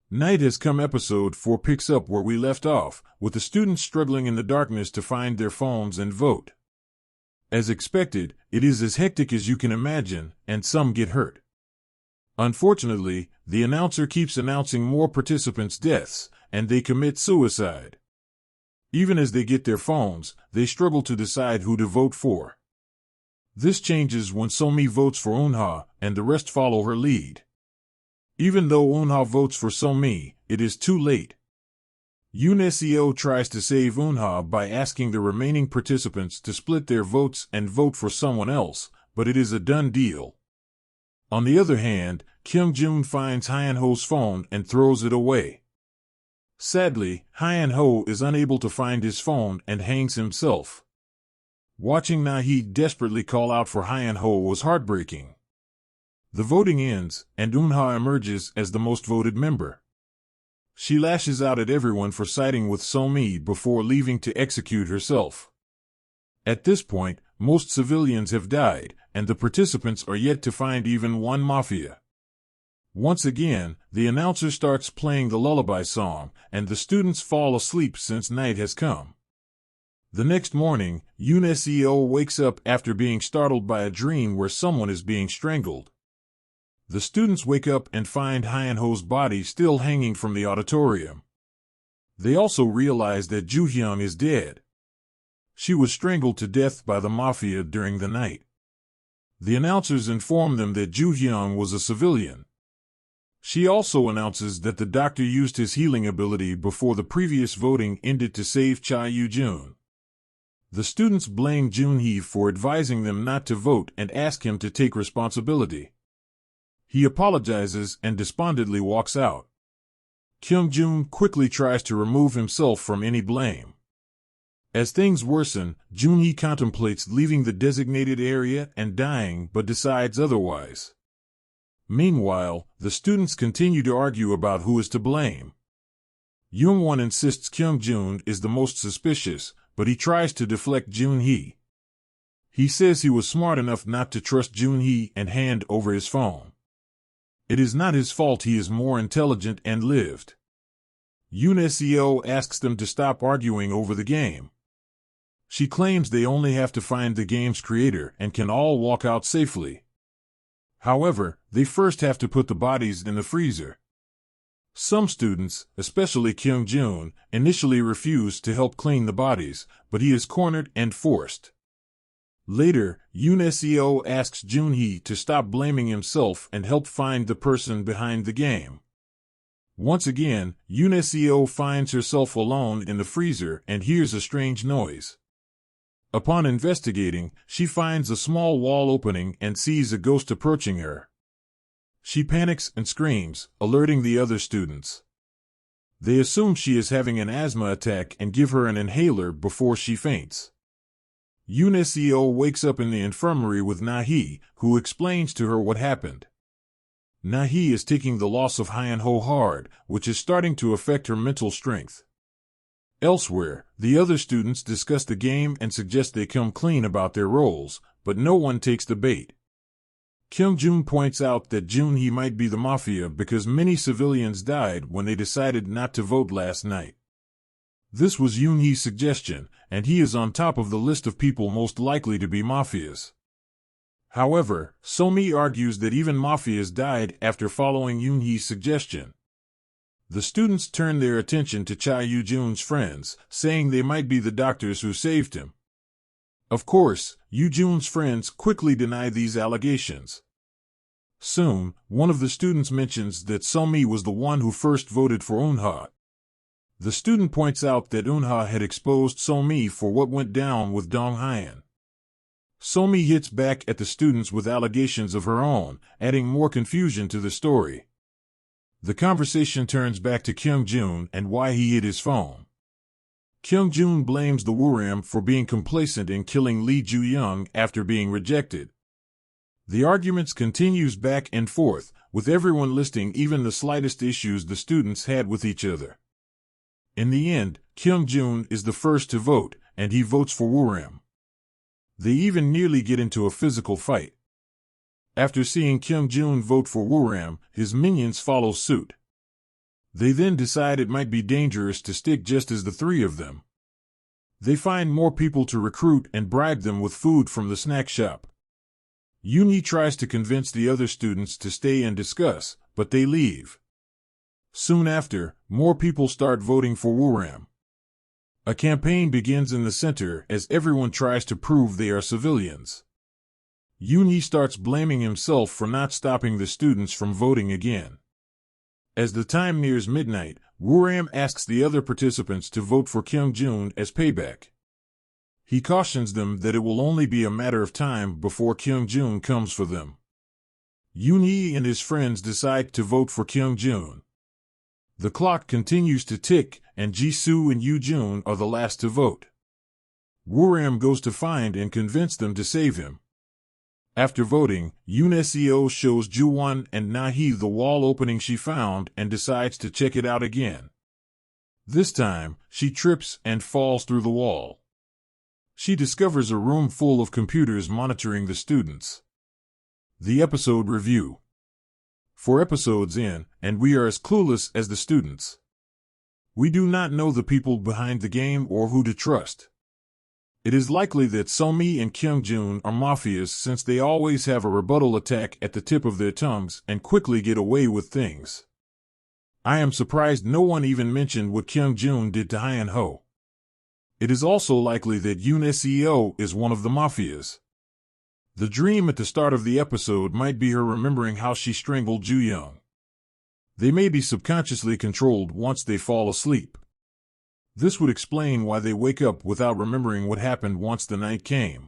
Night has come. Episode 4 picks up where we left off, with the students struggling in the darkness to find their phones and vote. As expected, it is as hectic as you can imagine, and some get hurt. Unfortunately, the announcer keeps announcing more participants' deaths, and they commit suicide. Even as they get their phones, they struggle to decide who to vote for. This changes when Somi votes for Eunha, and the rest follow her lead. Even though Eunha votes for Somi, it is too late. Yoon Seo tries to save Eunha by asking the remaining participants to split their votes and vote for someone else, but it is a done deal. On the other hand, Kyung-joon finds Hyun-ho's phone and throws it away. Sadly, Hyun-ho is unable to find his phone and hangs himself. Watching Na-hee desperately call out for Hyun-ho was heartbreaking. The voting ends, and Eunha emerges as the most voted member. She lashes out at everyone for siding with Somi before leaving to execute herself. At this point, most civilians have died, and the participants are yet to find even one mafia. Once again, the announcer starts playing the lullaby song, and the students fall asleep since night has come. The next morning, Yoon Seo wakes up after being startled by a dream where someone is being strangled. The students wake up and find Hyun-ho's body still hanging from the auditorium. They also realize that Joo-hyung is dead. She was strangled to death by the mafia during the night. The announcers inform them that Joo-hyung was a civilian. She also announces that the doctor used his healing ability before the previous voting ended to save Cha Yoo-jun. The students blame Joon-hee for advising them not to vote and ask him to take responsibility. He apologizes and despondently walks out. Kyung-joon quickly tries to remove himself from any blame. As things worsen, Joon-hee contemplates leaving the designated area and dying but decides otherwise. Meanwhile, the students continue to argue about who is to blame. Young-won insists Kyung-joon is the most suspicious, but he tries to deflect Joon-hee. He says he was smart enough not to trust Joon-hee and hand over his phone. It is not his fault he is more intelligent and lived. Yoon Seo asks them to stop arguing over the game. She claims they only have to find the game's creator and can all walk out safely. However, they first have to put the bodies in the freezer. Some students, especially Kyung-joon, initially refuse to help clean the bodies, but he is cornered and forced. Later, Yoon Seo asks Joon-hee to stop blaming himself and help find the person behind the game. Once again, Yoon Seo finds herself alone in the freezer and hears a strange noise. Upon investigating, she finds a small wall opening and sees a ghost approaching her. She panics and screams, alerting the other students. They assume she is having an asthma attack and give her an inhaler before she faints. Yoon Seo wakes up in the infirmary with Na-hee, who explains to her what happened. Na-hee is taking the loss of Hyun-ho hard, which is starting to affect her mental strength. Elsewhere, the other students discuss the game and suggest they come clean about their roles, but no one takes the bait. Kyung-joon points out that Joon-hee might be the mafia because many civilians died when they decided not to vote last night. This was Yoon-hee's suggestion, and he is on top of the list of people most likely to be mafias. However, Somi argues that even mafias died after following Yoon-hee's suggestion. The students turn their attention to Cha Yoo-jun's friends, saying they might be the doctors who saved him. Of course, Yoo-jun's friends quickly deny these allegations. Soon, one of the students mentions that Somi was the one who first voted for Eunha. The student points out that Eunha had exposed Somi for what went down with Dong-hyun. Somi hits back at the students with allegations of her own, adding more confusion to the story. The conversation turns back to Kyung-joon and why he hid his phone. Kyung-joon blames the Wuram for being complacent in killing Lee Joo-young after being rejected. The arguments continues back and forth, with everyone listing even the slightest issues the students had with each other. In the end, Kyung-joon is the first to vote, and he votes for Wuram. They even nearly get into a physical fight. After seeing Kyung-joon vote for Wuram, his minions follow suit. They then decide it might be dangerous to stick just as the three of them. They find more people to recruit and bribe them with food from the snack shop. Yoonhee tries to convince the other students to stay and discuss, but they leave. Soon after, more people start voting for Wooram. A campaign begins in the center as everyone tries to prove they are civilians. Yoonhee starts blaming himself for not stopping the students from voting again. As the time nears midnight, Wooram asks the other participants to vote for Kyungjoon as payback. He cautions them that it will only be a matter of time before Kyungjoon comes for them. Yoonhee and his friends decide to vote for Kyungjoon. The clock continues to tick, and Jisoo and Yoojun are the last to vote. Wooram goes to find and convince them to save him. After voting, Yoon shows Juwon and Nahi the wall opening she found and decides to check it out again. This time, she trips and falls through the wall. She discovers a room full of computers monitoring the students. The episode review. 4 episodes in, and we are as clueless as the students. We do not know the people behind the game or who to trust. It is likely that Somi and Kyungjoon are mafias since they always have a rebuttal attack at the tip of their tongues and quickly get away with things. I am surprised no one even mentioned what Kyungjoon did to Hyun Ho. It is also likely that Yoon Seo is one of the mafias. The dream at the start of the episode might be her remembering how she strangled Ju Young. They may be subconsciously controlled once they fall asleep. This would explain why they wake up without remembering what happened once the night came.